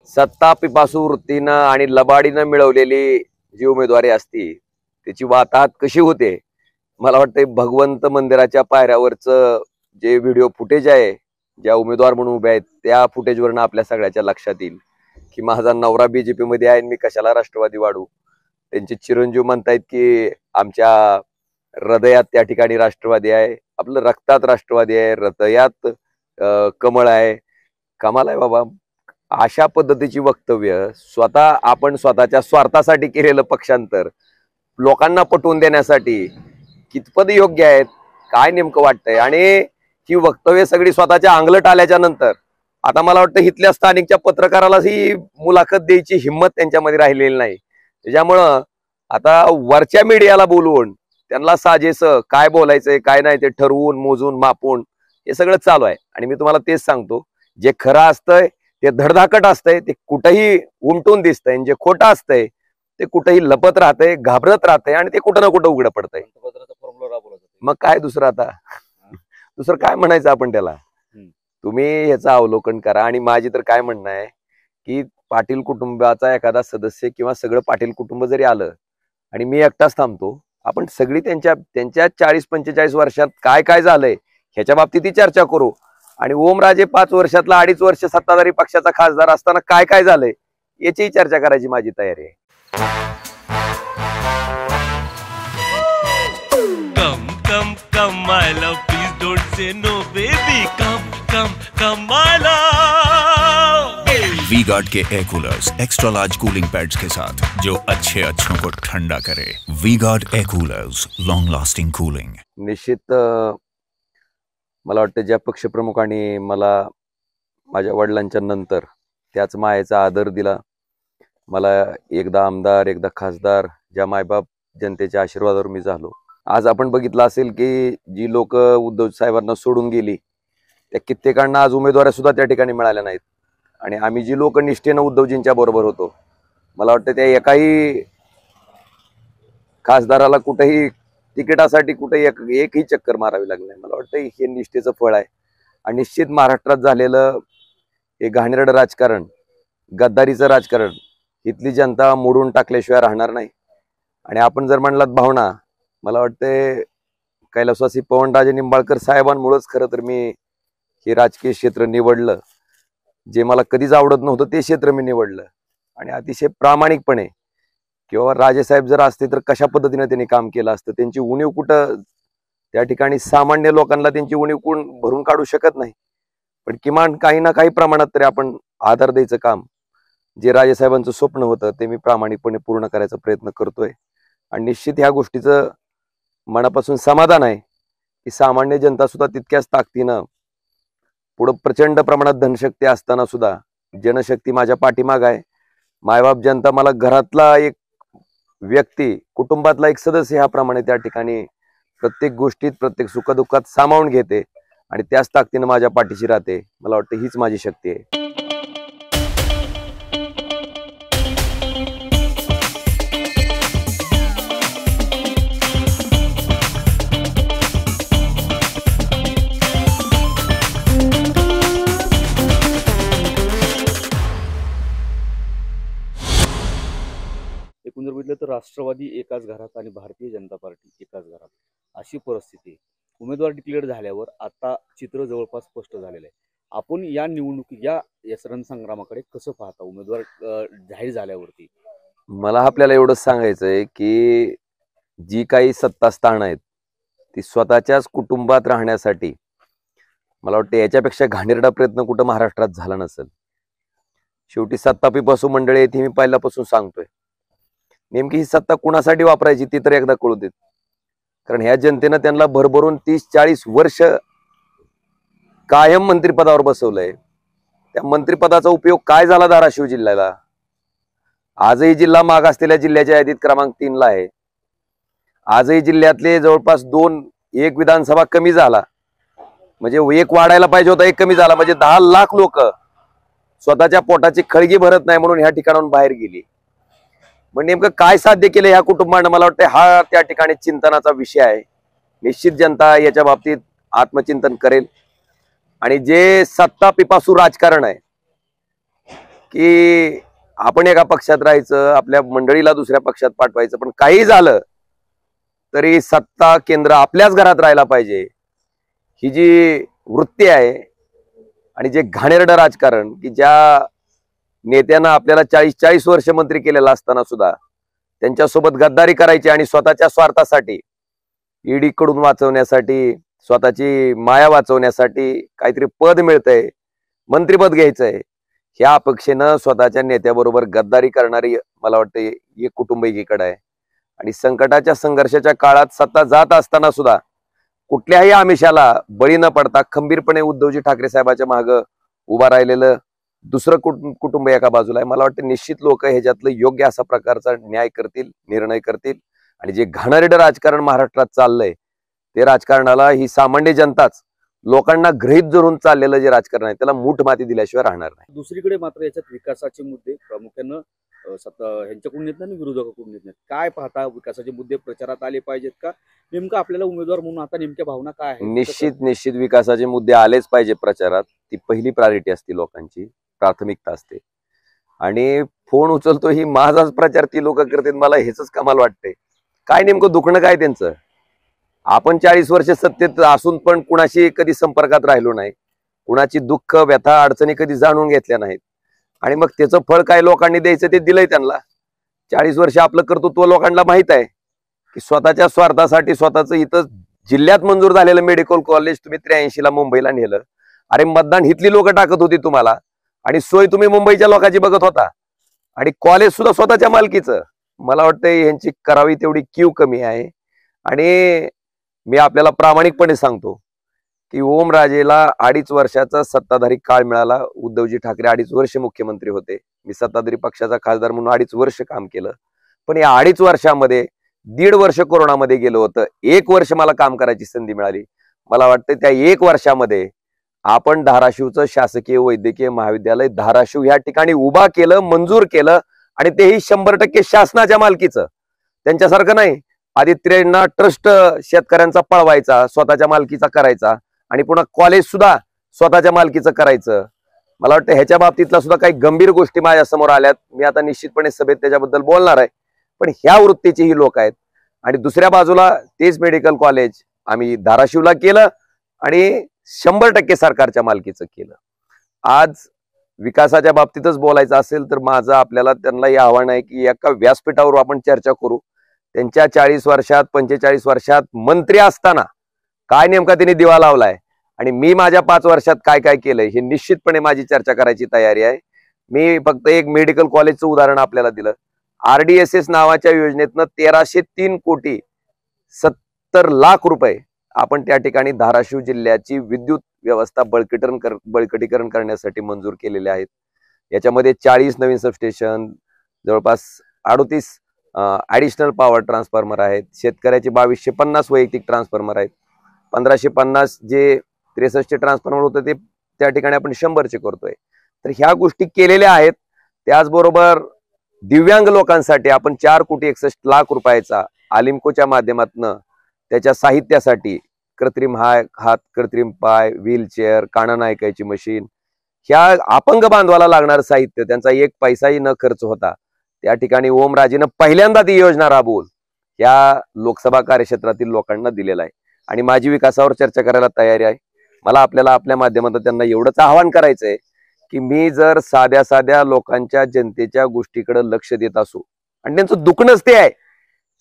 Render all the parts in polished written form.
सत्ता पिपासू वृत्तीनं आणि लबाडीनं मिळवलेली जी उमेदवारी असती त्याची वाताहत कशी होते. मला वाटतं भगवंत मंदिराच्या पायऱ्यावरचं जे व्हिडिओ फुटेज आहे, ज्या उमेदवार म्हणून उभे आहेत त्या फुटेजवरनं आपल्या सगळ्याच्या लक्षात येईल की माझा नवरा बीजेपी मध्ये आहे, मी कशाला राष्ट्रवादी वाढू. त्यांचे चिरंजीव म्हणतायत की आमच्या हृदयात त्या ठिकाणी राष्ट्रवादी आहे, आपलं रक्तात राष्ट्रवादी आहे, हृदयात कमळ आहे. कमाल आहे बाबा. अशा पद्धतीची वक्तव्य स्वतः आपण स्वतःच्या स्वार्थासाठी केलेलं पक्षांतर लोकांना पटवून देण्यासाठी कितपत योग्य आहेत, काय नेमकं वाटतंय. आणि ही वक्तव्य सगळी स्वतःच्या अंगलट आल्याच्या नंतर आता मला वाटतं इथल्या स्थानिकच्या पत्रकाराला ही मुलाखत द्यायची हिंमत त्यांच्यामध्ये राहिलेली नाही. त्याच्यामुळं आता वरच्या मीडियाला बोलवून त्यांना साजेस काय बोलायचंय काय नाही ते ठरवून मोजून मापून हे सगळं चालू आहे. आणि मी तुम्हाला तेच सांगतो, जे खरं असतंय ते धडधाकट असतंय, ते कुठेही उमटून दिसतंय, जे खोटं असतंय ते कुठेही लपत राहतंय, घाबरत राहतंय आणि ते कुठं ना कुठं उघडं पडतंय. मग काय दुसरं आता दुसरं काय म्हणायचं आपण त्याला. तुम्ही ह्याचं अवलोकन करा. आणि माझी तर काय म्हणणं आहे की पाटील कुटुंबाचा एखादा सदस्य किंवा सगळं पाटील कुटुंब जरी आलं आणि मी एकटाच थांबतो, आपण सगळी त्यांच्या 40-45 वर्षात काय काय झालंय ह्याच्या बाबतीत चर्चा करू. आणि ओमराजे 5 वर्षातला 2.5 वर्ष सत्ताधारी पक्षाचा खासदार असताना काय काय झालंय याचीही चर्चा करायची माझी तयारी आहे. Come my love, please don't say no baby, come my love. V-Guard के air coolers extra large cooling pads के साथ जो अच्छों को ठंडा करे. V-Guard air coolers, long lasting cooling. निश्चित मला वाटतं ज्या पक्षप्रमुखांनी मला माझ्या वडिलांच्या नंतर त्याच मायेचा आदर दिला, मला एकदा आमदार एकदा खासदार, ज्या मायबाप जनतेच्या आशीर्वादावर मी झालो. आज आपण बघितलं असेल की जी लोक उद्धव साहेबांना सोडून गेली त्या कित्येकांना आज उमेदवाऱ्या सुद्धा त्या ठिकाणी मिळाल्या नाहीत. आणि आम्ही जी लोक निष्ठेनं उद्धवजींच्या बरोबर होतो, मला वाटतं त्या एकाही खासदाराला कुठेही तिकिटासाठी कुठे एकही चक्कर मारावी लागली नाही. मला वाटतं हे निष्ठेचं फळ आहे. आणि निश्चित महाराष्ट्रात झालेलं हे घाणेरडं राजकारण, गद्दारीचं राजकारण इथली जनता मोडून टाकल्याशिवाय राहणार नाही. आणि आपण जर म्हणलात भावना, मला वाटते कैलासवासी पवनराजे निंबाळकर साहेबांमुळेच खरं तर मी हे राजकीय क्षेत्र निवडलं. जे मला कधीच आवडत नव्हतं ते क्षेत्र मी निवडलं. आणि अतिशय प्रामाणिकपणे किंवा राजेसाहेब जर असते तर कशा पद्धतीने त्यांनी काम केलं असतं. त्यांची उणीव कुठं त्या ठिकाणी सामान्य लोकांना त्यांची उणीव कोण भरून काढू शकत नाही, पण किमान काही ना काही प्रमाणात तरी आपण आधार द्यायचं काम जे राजेसाहेबांचं स्वप्न होतं ते मी प्रामाणिकपणे पूर्ण करायचा प्रयत्न करतोय. आणि निश्चित ह्या गोष्टीचं मनापासून समाधान आहे की सामान्य जनता सुद्धा तितक्याच ताकदीनं पुढं प्रचंड प्रमाणात धनशक्ती असताना सुद्धा जनशक्ती माझ्या पाठीमाग आहे. मायबाप जनता मला घरातला एक व्यक्ती, कुटुंबातला एक सदस्य ह्याप्रमाणे त्या ठिकाणी प्रत्येक गोष्टीत प्रत्येक सुखदुःखात सामावून घेते आणि त्याच ताकदीनं माझ्या पाठीशी राहते. मला वाटतं हीच माझी शक्ती आहे. एकूण जर बघितलं तर राष्ट्रवादी एकाच घरात आणि भारतीय जनता पार्टी एकाच घरात, अशी परिस्थिती. उमेदवार डिक्लेअर झाल्यावर आता चित्र जवळपास स्पष्ट झालेलं आहे. आपण या निवडणुकी या रणसंग्रामाकडे कसं पाहता उमेदवार जाहीर झाल्यावरती? मला आपल्याला एवढंच सांगायचंय की जी काही सत्तास्थान आहेत ती स्वतःच्याच कुटुंबात राहण्यासाठी मला वाटतं याच्यापेक्षा घाणेरडा प्रयत्न कुठं महाराष्ट्रात झाला नसेल. शेवटी सत्ता पिपासू मंडळी येथे मी पहिल्यापासून सांगतोय, नेमकी ही सत्ता कुणासाठी वापरायची ती तर एकदा कळू देत. कारण ह्या जनतेनं त्यांना भरभरून 30-40 वर्ष कायम मंत्रिपदावर बसवलंय. त्या मंत्रिपदाचा उपयोग काय झाला धाराशिव जिल्ह्याला? आजही जिल्हा माग असलेल्या जिल्ह्याच्या यादीत क्रमांक 3 ला आहे. आजही जिल्ह्यातले जवळपास 1 विधानसभा कमी झाला, म्हणजे 1 वाढायला पाहिजे होता 1 कमी झाला, म्हणजे 10 लाख लोक स्वतःच्या पोटाची खळगी भरत नाही म्हणून ह्या ठिकाणाहून बाहेर गेली. मग नेमकं काय साध्य केलं ह्या कुटुंबानं? मला वाटतं हा त्या ठिकाणी चिंतनाचा विषय आहे. निश्चित जनता याच्या बाबतीत आत्मचिंतन करेल. आणि जे सत्ता पिपासू राजकारण आहे की आपण एका पक्षात राहायचं, आपल्या मंडळीला दुसऱ्या पक्षात पाठवायचं, पण काही झालं तरी सत्ता केंद्र आपल्याच घरात राहायला पाहिजे, ही जी वृत्ती आहे आणि जे घाणेरडं राजकारण की ज्या नेत्यांना आपल्याला 40-40 वर्ष मंत्री केलेला असताना सुद्धा त्यांच्यासोबत गद्दारी करायची आणि स्वतःच्या स्वार्थासाठी, ईडी कडून वाचवण्यासाठी, स्वतःची माया वाचवण्यासाठी काहीतरी पद मिळतंय, मंत्रीपद घ्यायचंय, ह्या अपेक्षेनं स्वतःच्या नेत्याबरोबर गद्दारी करणारी मला वाटतं एक कुटुंब एकीकडे आहे. आणि संकटाच्या संघर्षाच्या काळात सत्ता जात असताना सुद्धा कुठल्याही आमिषाला बळी न पडता खंबीरपणे उद्धवजी ठाकरे साहेबांच्या मागं उभा राहिलेलं दुसरं कुटुंब एका बाजूला आहे. मला वाटतं निश्चित लोक ह्याच्यातलं योग्य असा प्रकारचा न्याय करतील, निर्णय करतील. आणि जे घाणेरडं राजकारण महाराष्ट्रात चाललंय ते राजकारणाला ही सामान्य जनताच, लोकांना गृहीत धरून चाललेलं जे राजकारण आहे त्याला मूठ माती दिल्याशिवाय राहणार नाही. दुसरीकडे मात्र याच्यात विकासाचे मुद्दे प्रामुख्यानं ह्यांच्याकडून येत नाही आणि विरोधकाकडून येत नाहीत. काय पाहता, विकासाचे मुद्दे प्रचारात आले पाहिजेत का? नेमकं आपल्याला उमेदवार म्हणून आता नेमक्या भावना काय आहेत? निश्चित विकासाचे मुद्दे आलेच पाहिजे प्रचारात. ती पहिली प्रायोरिटी असते, लोकांची प्राथमिकता असते. आणि फोन उचलतो ही माझाच प्रचार ती लोक करतात, मला हेच कमाल वाटतंय. काय नेमकं दुखणं काय त्यांचं? आपण 40 वर्ष सत्तेत असून पण कुणाशी कधी संपर्कात राहिलो नाही, कुणाची दुःख व्यथा अडचणी कधी जाणून घेतल्या नाहीत. आणि मग त्याचं फळ काय लोकांनी द्यायचं ते दिलंय त्यांना. 40 वर्ष आपलं कर्तृत्व लोकांना माहित आहे की स्वतःच्या स्वार्थासाठी स्वतःचं इथं जिल्ह्यात मंजूर झालेलं मेडिकल कॉलेज तुम्ही 83ला मुंबईला नेलं. अरे मतदान हितली लोक टाकत होती तुम्हाला आणि सोय तुम्ही मुंबईच्या लोकांची बघत होता आणि कॉलेज सुद्धा स्वतःच्या मालकीचं. मला वाटतं यांची करावी तेवढी क्यू कमी आहे. आणि मी आपल्याला प्रामाणिकपणे सांगतो की ओमराजेला 2.5 वर्षाचा सत्ताधारी काळ मिळाला. उद्धवजी ठाकरे 2.5 वर्ष मुख्यमंत्री होते. मी सत्ताधारी पक्षाचा खासदार म्हणून 2.5 वर्ष काम केलं. पण या 2.5 वर्षामध्ये 1.5 वर्ष कोरोनामध्ये गेलं होतं, 1 वर्ष मला काम करायची संधी मिळाली. मला वाटतं त्या 1 वर्षामध्ये आपण धाराशिवचं शासकीय वैद्यकीय महाविद्यालय धाराशिव या ठिकाणी उभा केलं, मंजूर केलं आणि तेही 100% शासनाच्या मालकीचं. त्यांच्यासारखं नाही आदित्यांना ट्रस्ट शेतकऱ्यांचा पळवायचा, स्वतःच्या मालकीचा करायचा आणि पुन्हा कॉलेज सुद्धा स्वतःच्या मालकीचं करायचं. मला वाटतं ह्याच्या बाबतीतला सुद्धा काही गंभीर गोष्टी माझ्या समोर आल्यात. मी आता निश्चितपणे सभेत त्याच्याबद्दल बोलणार आहे. पण ह्या वृत्तीची ही लोक आहेत. आणि दुसऱ्या बाजूला तेच मेडिकल कॉलेज आम्ही धाराशिवला केलं आणि 100% सरकारच्या मालकीचं केलं. आज विकासाच्या बाबतीतच बोलायचं असेल तर माझं आपल्याला त्यांना हे आव्हान आहे की एका व्यासपीठावर आपण चर्चा करू. त्यांच्या 40 वर्षात 45 वर्षात मंत्री असताना काय नेमका त्यांनी दिवा लावलाय आणि मी माझ्या 5 वर्षात काय काय केलंय हे निश्चितपणे माझी चर्चा करायची तयारी आहे. मी फक्त एक मेडिकल कॉलेजचं उदाहरण आपल्याला दिलं. RDSS नावाच्या योजनेतनं 1303 कोटी 70 लाख रुपये आपण त्या ठिकाणी धाराशिव जिल्ह्याची विद्युत व्यवस्था बळकटीकरण करण्यासाठी मंजूर केलेले आहेत. याच्यामध्ये 40 नवीन सबस्टेशन, जवळपास 38 ऍडिशनल पॉवर ट्रान्सफॉर्मर आहेत. शेतकऱ्याचे 2250 वैयक्तिक ट्रान्सफॉर्मर आहेत. 1550 जे 63 ट्रान्सफॉर्मर होतं ते त्या ठिकाणी आपण 100चे करतोय. तर ह्या गोष्टी केलेल्या आहेत. त्याचबरोबर दिव्यांग लोकांसाठी आपण 4,61 लाख रुपयाचा आलिमकोच्या माध्यमातून त्याच्या साहित्यासाठी कृत्रिम हात, कृत्रिम पाय, व्हीलचेअर, काना ऐकायची मशीन, ह्या अपंग बांधवाला लागणारं साहित्य त्यांचा 1 पैसाही न खर्च होता त्या ठिकाणी ओमराजेनं पहिल्यांदा ती योजना राबवून या लोकसभा कार्यक्षेत्रातील लोकांना दिलेला आहे. आणि माझी विकासावर चर्चा करायला तयारी आहे. मला आपल्याला आपल्या माध्यमातून त्यांना एवढंच आवाहन करायचंय की मी जर साध्या लोकांच्या जनतेच्या गोष्टीकडे लक्ष देत असू आणि त्यांचं दुखणंच ते आहे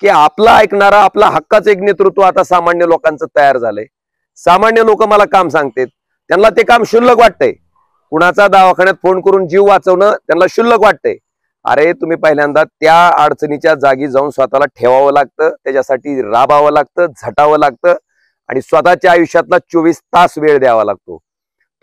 की आपला ऐकणारा, आपला हक्काचं एक नेतृत्व आता सामान्य लोकांचं तयार झालंय. सामान्य लोक मला काम सांगतात, त्यांना ते काम क्षुल्लक वाटतंय. कुणाचा दवाखान्यात फोन करून जीव वाचवणं त्यांना क्षुल्लक वाटतंय. अरे तुम्ही पहिल्यांदा त्या अडचणीच्या जागी जाऊन स्वतःला ठेवावं लागतं, त्याच्यासाठी राबावं लागतं, झटावं लागतं आणि स्वतःच्या आयुष्यातला 24 तास वेळ द्यावा लागतो.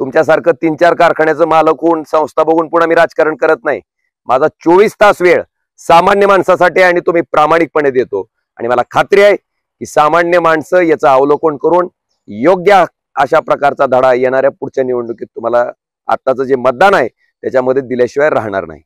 तुमच्यासारखं 3-4 कारखान्याचं मालक होऊन संस्था बघून पुन्हा मी राजकारण करत नाही. माझा 24 तास वेळ सामान्य माणसासाठी आणि तुम्ही प्रामाणिकपणे देतो. आणि मला खात्री आहे की सामान्य माणसं याचं अवलोकन करून योग्य अशा प्रकारचा धडा येणाऱ्या पुढच्या निवडणुकीत तुम्हाला आत्ताचं जे मतदान आहे त्याच्यामध्ये दिल्याशिवाय राहणार नाही.